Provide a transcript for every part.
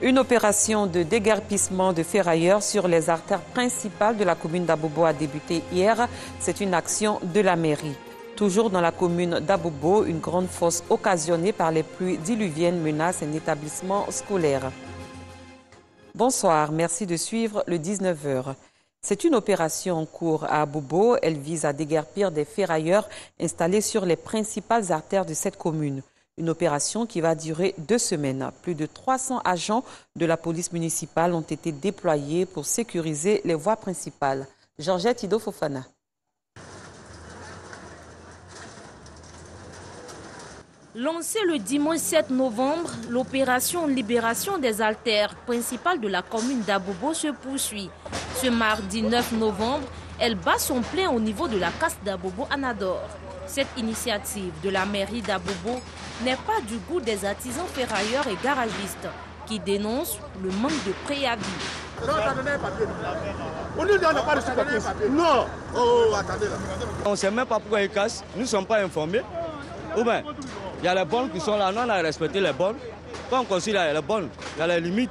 Une opération de déguerpissement de ferrailleurs sur les artères principales de la commune d'Abobo a débuté hier. C'est une action de la mairie. Toujours dans la commune d'Abobo, une grande fosse occasionnée par les pluies diluviennes menace un établissement scolaire. Bonsoir, merci de suivre le 19h. C'est une opération en cours à Abobo. Elle vise à déguerpir des ferrailleurs installés sur les principales artères de cette commune. Une opération qui va durer 2 semaines. Plus de 300 agents de la police municipale ont été déployés pour sécuriser les voies principales. Georgette Ido Fofana. Lancée le dimanche 7 novembre, l'opération Libération des artères principales de la commune d'Abobo se poursuit. Ce mardi 9 novembre, elle bat son plein au niveau de la casse d'Abobo Anador. Cette initiative de la mairie d'Abobo n'est pas du goût des artisans ferrailleurs et garagistes qui dénoncent le manque de préavis. Non. On ne sait même pas pourquoi ils cassent, nous ne sommes pas informés. Ou bien, il y a les bornes qui sont là, nous on a respecté les bornes. Quand on considère les bornes, il y a les limites.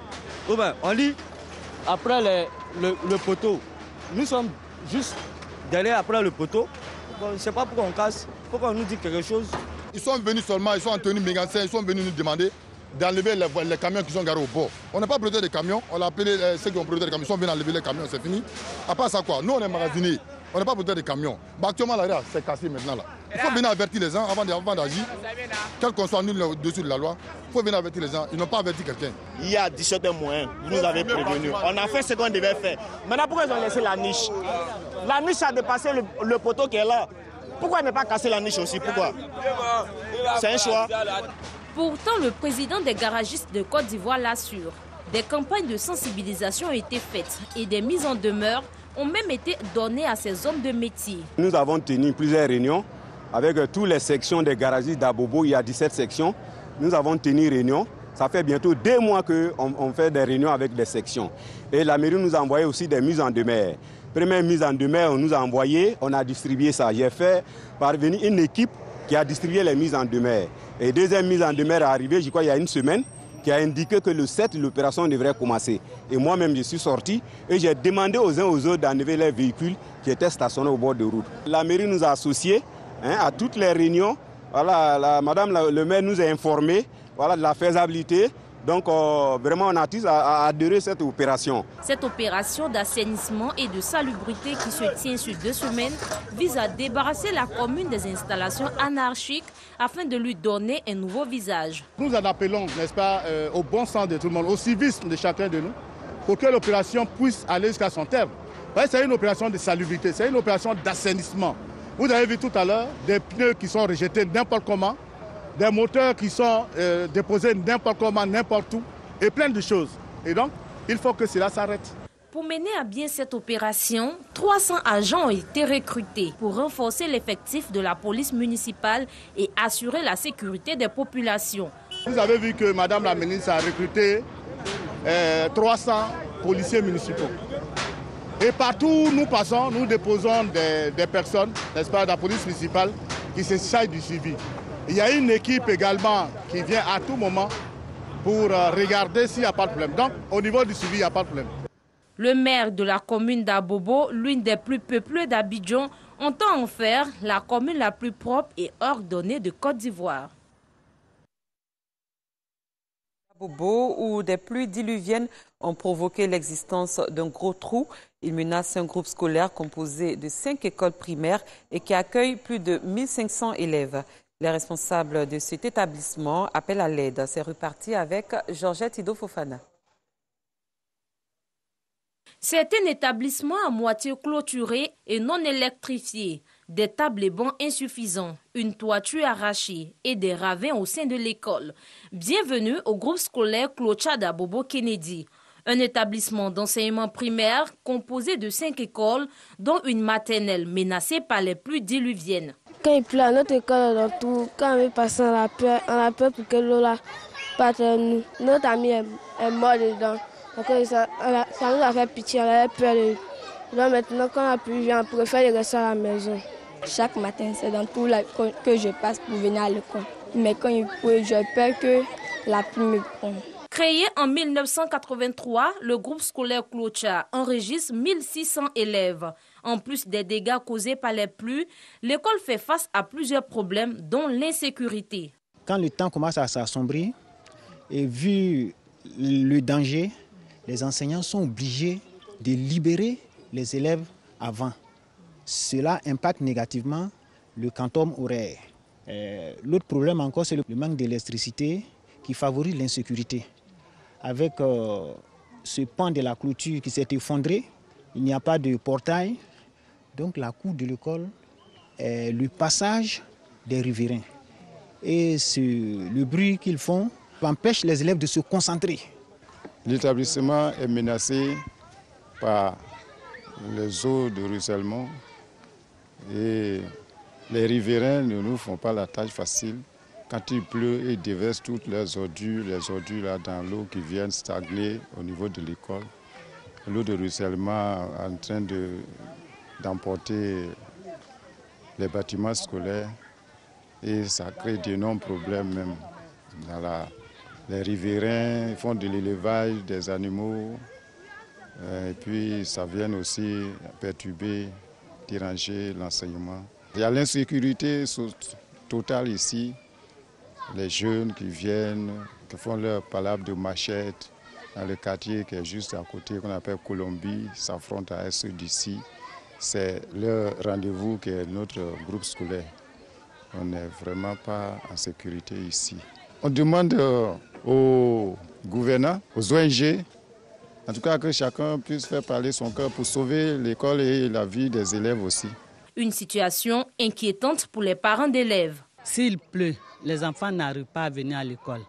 Ou bien, on lit après le poteau. Nous sommes juste derrière après le poteau. Je ne sais pas pourquoi on casse, pourquoi on nous dit quelque chose. Ils sont venus seulement, ils sont en tenue mégancin, ils sont venus nous demander d'enlever les camions qui sont garés au bord. On n'a pas protégé des camions, on a appelé ceux qui ont protégé les camions, ils sont venus enlever les camions, c'est fini. À part ça quoi, nous on est magasinés, on n'a pas protégé des camions. Bah, actuellement là, c'est cassé maintenant là. Il faut venir avertir les gens avant d'agir, quel qu'on soit nul au-dessus de la loi. Il faut venir avertir les gens, ils n'ont pas averti quelqu'un. Il y a 17 moyens, vous nous avez prévenu. On a fait ce qu'on devait faire. Maintenant pourquoi ils ont laissé la niche? La niche a dépassé le poteau qui est là. Pourquoi ne pas casser la niche aussi? Pourquoi? C'est un choix. Pourtant, le président des garagistes de Côte d'Ivoire l'assure. Des campagnes de sensibilisation ont été faites et des mises en demeure ont même été données à ces hommes de métier. Nous avons tenu plusieurs réunions avec toutes les sections des garagistes d'Abobo. Il y a 17 sections. Nous avons tenu réunion. Ça fait bientôt 2 mois qu'on fait des réunions avec des sections. Et la mairie nous a envoyé aussi des mises en demeure. Première mise en demeure, on nous a envoyé, on a distribué ça. J'ai fait parvenir une équipe qui a distribué les mises en demeure. Et deuxième mise en demeure est arrivée, je crois, il y a 1 semaine, qui a indiqué que le 7, l'opération devrait commencer. Et moi-même, je suis sorti et j'ai demandé aux uns aux autres d'enlever les véhicules qui étaient stationnés au bord de route. La mairie nous a associés à toutes les réunions. Voilà, madame le maire nous a informés de la faisabilité. Donc vraiment on a tous à adhérer cette opération. Cette opération d'assainissement et de salubrité qui se tient sur 2 semaines vise à débarrasser la commune des installations anarchiques afin de lui donner un nouveau visage. Nous en appelons, n'est-ce pas, au bon sens de tout le monde, au civisme de chacun de nous, pour que l'opération puisse aller jusqu'à son terme. C'est une opération de salubrité, c'est une opération d'assainissement. Vous avez vu tout à l'heure des pneus qui sont rejetés n'importe comment, des moteurs qui sont déposés n'importe comment, n'importe où, et plein de choses. Et donc, il faut que cela s'arrête. Pour mener à bien cette opération, 300 agents ont été recrutés pour renforcer l'effectif de la police municipale et assurer la sécurité des populations. Vous avez vu que Madame la ministre a recruté 300 policiers municipaux. Et partout où nous passons, nous déposons des personnes, n'est-ce pas, de la police municipale qui se chargent du suivi. Il y a une équipe également qui vient à tout moment pour regarder s'il n'y a pas de problème. Donc, au niveau du suivi, il n'y a pas de problème. Le maire de la commune d'Abobo, l'une des plus peuplées d'Abidjan, entend en faire la commune la plus propre et ordonnée de Côte d'Ivoire. Abobo, où des pluies diluviennes ont provoqué l'existence d'un gros trou. Il menace un groupe scolaire composé de 5 écoles primaires et qui accueille plus de 1500 élèves. Les responsables de cet établissement appellent à l'aide. C'est reparti avec Georgette Ido Fofana. C'est un établissement à moitié clôturé et non électrifié. Des tables et bancs insuffisants, une toiture arrachée et des ravins au sein de l'école. Bienvenue au groupe scolaire Clocha d'Abobo Kennedy. Un établissement d'enseignement primaire composé de 5 écoles, dont une maternelle menacée par les pluies diluviennes. Quand il pleut à notre école, dans tout, quand on est passé, on a peur pour que l'eau là parte à nous. Notre ami est mort dedans. Donc ça nous a fait pitié, on avait peur de lui. Donc maintenant, quand la pluie vient, on préfère rester à la maison. Chaque matin, c'est dans tout que je passe pour venir à l'école. Mais quand il pleut, j'ai peur que la pluie me prenne. Créé en 1983, le groupe scolaire Clocha enregistre 1600 élèves. En plus des dégâts causés par les pluies, l'école fait face à plusieurs problèmes, dont l'insécurité. Quand le temps commence à s'assombrir, et vu le danger, les enseignants sont obligés de libérer les élèves avant. Cela impacte négativement le quantum horaire. L'autre problème encore, c'est le manque d'électricité qui favorise l'insécurité. Avec ce pan de la clôture qui s'est effondré, il n'y a pas de portail. Donc la cour de l'école est le passage des riverains. Et le bruit qu'ils font empêche les élèves de se concentrer. L'établissement est menacé par les eaux de ruissellement et les riverains ne nous font pas la tâche facile. Quand il pleut, ils déversent toutes les ordures là dans l'eau qui viennent stagner au niveau de l'école. L'eau de ruissellement en train d'emporter les bâtiments scolaires et ça crée d'énormes problèmes même. Les riverains font de l'élevage des animaux et puis ça vient aussi perturber, déranger l'enseignement. Il y a l'insécurité totale ici. Les jeunes qui viennent, qui font leur palabre de machette dans le quartier qui est juste à côté, qu'on appelle Colombie, s'affrontent à ceux d'ici. C'est leur rendez-vous qui est notre groupe scolaire. On n'est vraiment pas en sécurité ici. On demande aux gouvernants, aux ONG, en tout cas que chacun puisse faire parler son cœur pour sauver l'école et la vie des élèves aussi. Une situation inquiétante pour les parents d'élèves. S'il pleut, les enfants n'arrivent pas à venir à l'école.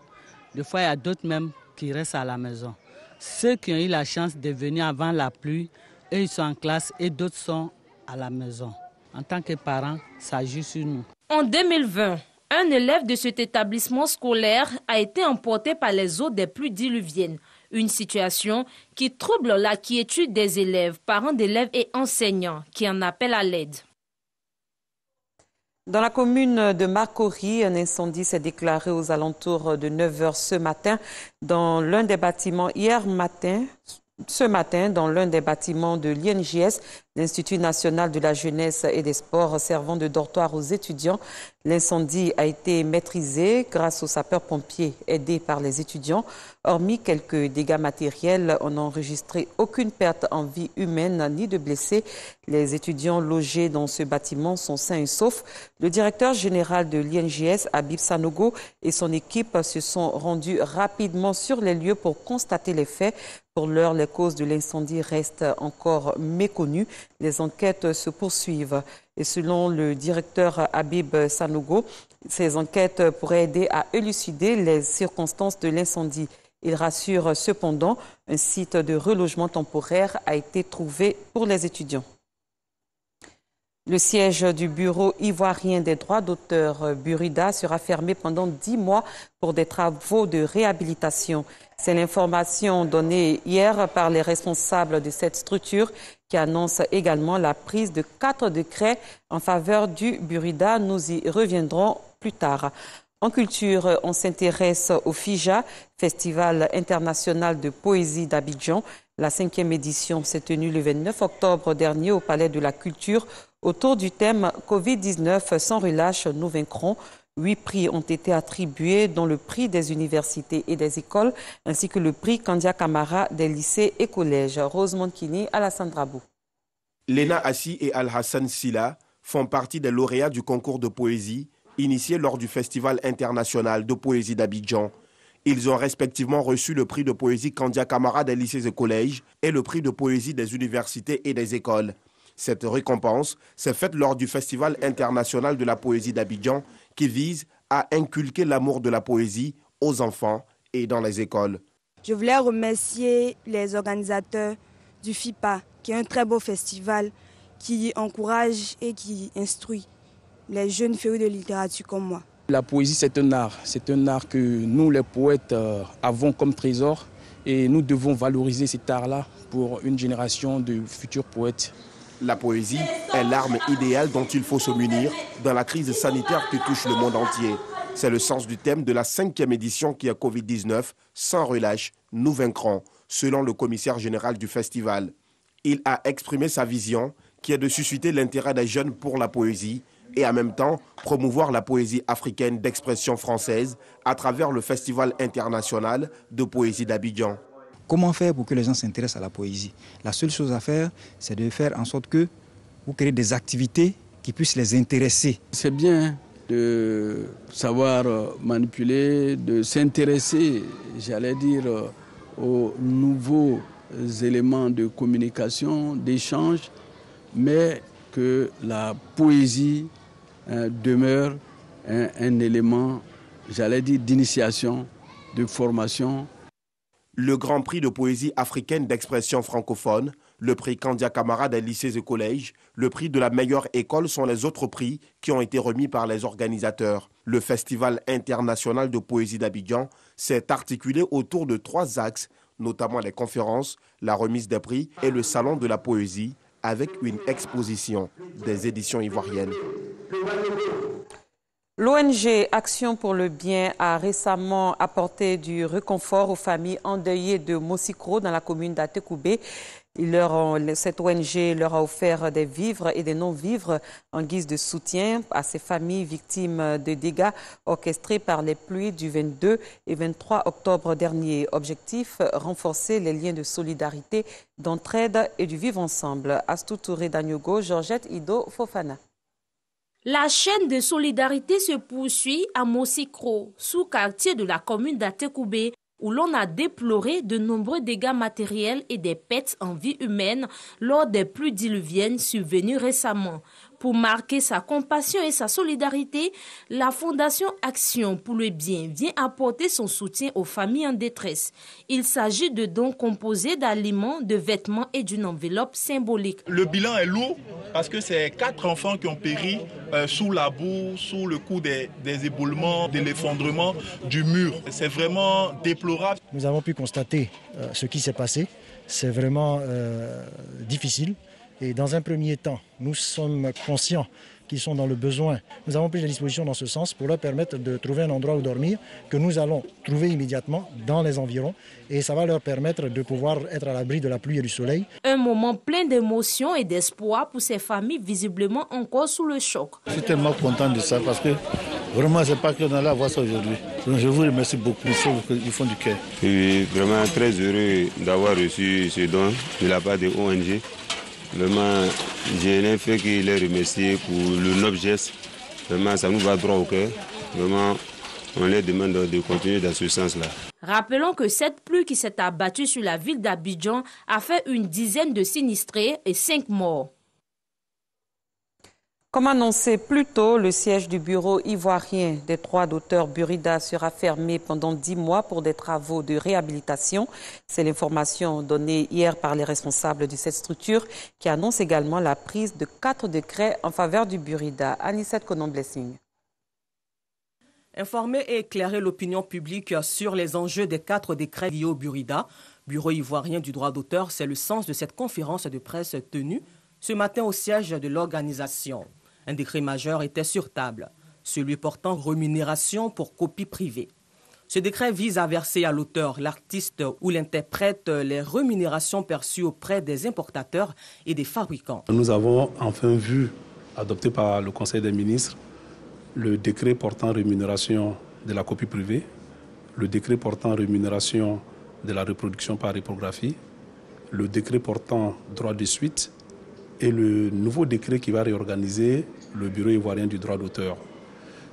Des fois, il y a d'autres même qui restent à la maison. Ceux qui ont eu la chance de venir avant la pluie, eux, ils sont en classe et d'autres sont à la maison. En tant que parents, ça joue sur nous. En 2020, un élève de cet établissement scolaire a été emporté par les eaux des pluies diluviennes. Une situation qui trouble la quiétude des élèves, parents d'élèves et enseignants qui en appellent à l'aide. Dans la commune de Marcory, un incendie s'est déclaré aux alentours de 9h ce matin dans l'un des bâtiments ce matin, dans l'un des bâtiments de l'INJS, l'Institut national de la jeunesse et des sports servant de dortoir aux étudiants. L'incendie a été maîtrisé grâce aux sapeurs-pompiers aidés par les étudiants. Hormis quelques dégâts matériels, on n'a enregistré aucune perte en vie humaine ni de blessés. Les étudiants logés dans ce bâtiment sont sains et saufs. Le directeur général de l'INJS, Habib Sanogo, et son équipe se sont rendus rapidement sur les lieux pour constater les faits. Pour l'heure, les causes de l'incendie restent encore méconnues. Les enquêtes se poursuivent. Et selon le directeur Habib Sanogo, ces enquêtes pourraient aider à élucider les circonstances de l'incendie. Il rassure cependant, un site de relogement temporaire a été trouvé pour les étudiants. Le siège du Bureau ivoirien des droits d'auteur, Burida, sera fermé pendant 10 mois pour des travaux de réhabilitation. C'est l'information donnée hier par les responsables de cette structure qui annonce également la prise de 4 décrets en faveur du Burida. Nous y reviendrons plus tard. En culture, on s'intéresse au FIJA, Festival international de poésie d'Abidjan. La 5e édition s'est tenue le 29 octobre dernier au Palais de la Culture autour du thème Covid-19 sans relâche, nous vaincrons. 8 prix ont été attribués, dont le prix des universités et des écoles, ainsi que le prix Kandia Camara des lycées et collèges. Rosemont Kini, Alassane Drabou. Lena Assi et Al-Hassan Silla font partie des lauréats du concours de poésie initié lors du Festival international de poésie d'Abidjan. Ils ont respectivement reçu le prix de poésie Kandia Camara des lycées et collèges et le prix de poésie des universités et des écoles. Cette récompense s'est faite lors du Festival international de la poésie d'Abidjan qui vise à inculquer l'amour de la poésie aux enfants et dans les écoles. Je voulais remercier les organisateurs du FIPA, qui est un très beau festival qui encourage et qui instruit les jeunes férus de littérature comme moi. La poésie, c'est un art que nous les poètes avons comme trésor et nous devons valoriser cet art-là pour une génération de futurs poètes. La poésie est l'arme idéale dont il faut se munir dans la crise sanitaire qui touche le monde entier. C'est le sens du thème de la 5e édition qui est Covid-19, sans relâche, nous vaincrons, selon le commissaire général du festival. Il a exprimé sa vision qui est de susciter l'intérêt des jeunes pour la poésie et en même temps promouvoir la poésie africaine d'expression française à travers le Festival international de poésie d'Abidjan. Comment faire pour que les gens s'intéressent à la poésie? La seule chose à faire, c'est de faire en sorte que vous créez des activités qui puissent les intéresser. C'est bien de savoir manipuler, de s'intéresser, j'allais dire, aux nouveaux éléments de communication, d'échange, mais que la poésie demeure un élément, j'allais dire, d'initiation, de formation. Le Grand Prix de poésie africaine d'expression francophone, le prix Candia Camara des lycées et collèges, le prix de la meilleure école sont les autres prix qui ont été remis par les organisateurs. Le Festival international de poésie d'Abidjan s'est articulé autour de 3 axes, notamment les conférences, la remise des prix et le salon de la poésie, avec une exposition des éditions ivoiriennes. L'ONG Action pour le Bien a récemment apporté du réconfort aux familles endeuillées de Mosikro dans la commune d'Atekoubé. Cette ONG leur a offert des vivres et des non-vivres en guise de soutien à ces familles victimes de dégâts orchestrés par les pluies du 22 et 23 octobre dernier. Objectif, renforcer les liens de solidarité, d'entraide et du vivre ensemble. Astou Touré Danyogo, Georgette Ido Fofana. La chaîne de solidarité se poursuit à Mosikro, sous-quartier de la commune d'Atekoubé, où l'on a déploré de nombreux dégâts matériels et des pertes en vie humaine lors des pluies diluviennes survenues récemment. Pour marquer sa compassion et sa solidarité, la Fondation Action pour le Bien vient apporter son soutien aux familles en détresse. Il s'agit de dons composés d'aliments, de vêtements et d'une enveloppe symbolique. Le bilan est lourd parce que c'est 4 enfants qui ont péri sous la boue, sous le coup des éboulements, de l'effondrement du mur. C'est vraiment déplorable. Nous avons pu constater ce qui s'est passé. C'est vraiment difficile. Et dans un premier temps, nous sommes conscients qu'ils sont dans le besoin. Nous avons pris des dispositions dans ce sens pour leur permettre de trouver un endroit où dormir que nous allons trouver immédiatement dans les environs. Et ça va leur permettre de pouvoir être à l'abri de la pluie et du soleil. Un moment plein d'émotion et d'espoir pour ces familles visiblement encore sous le choc. Je suis tellement content de ça parce que vraiment, ce n'est pas qu'on allait avoir ça aujourd'hui. Donc je vous remercie beaucoup du fond du cœur. Je suis vraiment très heureux d'avoir reçu ce don de la part de ONG. Vraiment, je n'ai fait que les remercier pour le noble geste. Vraiment, ça nous va droit au cœur. Vraiment, on les demande de continuer dans ce sens-là. Rappelons que cette pluie qui s'est abattue sur la ville d'Abidjan a fait une dizaine de sinistrés et 5 morts. Comme annoncé plus tôt, le siège du bureau ivoirien des droits d'auteur Burida sera fermé pendant 10 mois pour des travaux de réhabilitation. C'est l'information donnée hier par les responsables de cette structure qui annonce également la prise de 4 décrets en faveur du Burida. Anicette Konon-Blessing. Informer et éclairer l'opinion publique sur les enjeux des 4 décrets liés au Burida, bureau ivoirien du droit d'auteur, c'est le sens de cette conférence de presse tenue ce matin au siège de l'organisation. Un décret majeur était sur table, celui portant rémunération pour copie privée. Ce décret vise à verser à l'auteur, l'artiste ou l'interprète les rémunérations perçues auprès des importateurs et des fabricants. Nous avons enfin vu, adopté par le Conseil des ministres, le décret portant rémunération de la copie privée, le décret portant rémunération de la reproduction par reprographie, le décret portant droit de suite et le nouveau décret qui va réorganiser le bureau ivoirien du droit d'auteur.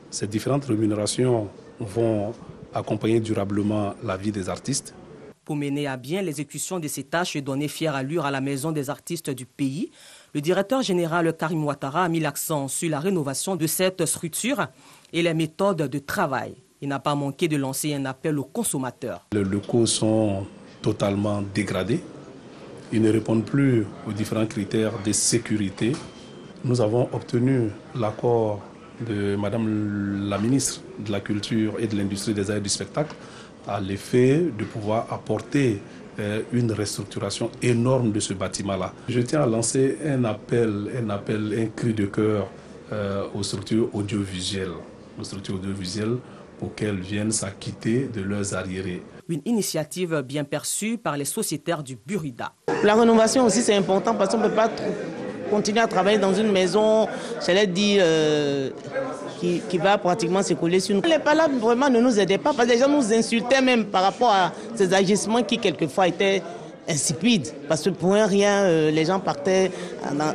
Ces différentes rémunérations vont accompagner durablement la vie des artistes. Pour mener à bien l'exécution de ces tâches et donner fière allure à la maison des artistes du pays, le directeur général Karim Ouattara a mis l'accent sur la rénovation de cette structure et les méthodes de travail. Il n'a pas manqué de lancer un appel aux consommateurs. Les locaux sont totalement dégradés. Ils ne répondent plus aux différents critères de sécurité. Nous avons obtenu l'accord de Madame la ministre de la Culture et de l'Industrie des Arts et du Spectacle à l'effet de pouvoir apporter une restructuration énorme de ce bâtiment-là. Je tiens à lancer un appel, un cri de cœur aux structures audiovisuelles. nos structures audiovisuelles pour qu'elles viennent s'acquitter de leurs arriérés. Une initiative bien perçue par les sociétaires du Burida. La rénovation aussi c'est important parce qu'on ne peut pas continuer à travailler dans une maison, j'allais dire, qui va pratiquement s'écouler sur nous. Les palabres vraiment ne nous aidaient pas parce que les gens nous insultaient même par rapport à ces agissements qui quelquefois étaient insipides. Parce que pour rien, les gens partaient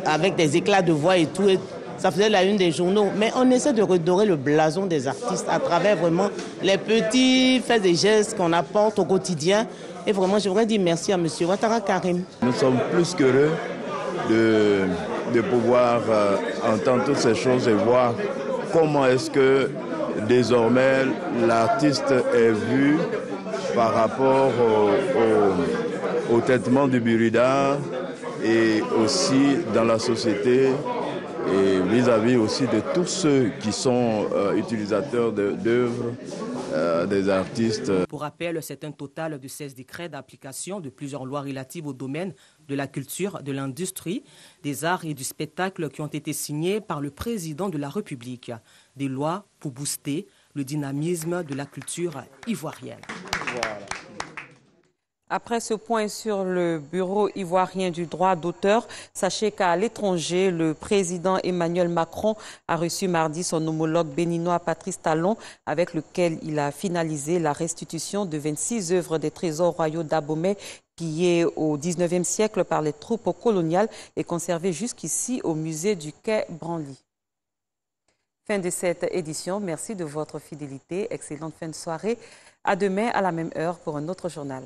avec des éclats de voix et tout. Et ça faisait la une des journaux. Mais on essaie de redorer le blason des artistes à travers vraiment les petits faits et gestes qu'on apporte au quotidien. Et vraiment, je voudrais dire merci à M. Ouattara Karim. Nous sommes plus qu'heureux de pouvoir entendre toutes ces choses et voir comment est-ce que désormais l'artiste est vu par rapport au traitement du Burida et aussi dans la société et vis-à-vis aussi de tous ceux qui sont utilisateurs d'œuvres des artistes. Pour rappel, c'est un total de 16 décrets d'application de plusieurs lois relatives au domaine de la culture, de l'industrie, des arts et du spectacle qui ont été signés par le président de la République. Des lois pour booster le dynamisme de la culture ivoirienne. Voilà. Après ce point sur le Bureau ivoirien du droit d'auteur, sachez qu'à l'étranger, le président Emmanuel Macron a reçu mardi son homologue béninois Patrice Talon, avec lequel il a finalisé la restitution de 26 œuvres des trésors royaux d'Abomey, pillées au XIXe siècle par les troupes coloniales et conservées jusqu'ici au musée du Quai Branly. Fin de cette édition. Merci de votre fidélité. Excellente fin de soirée. À demain à la même heure pour un autre journal.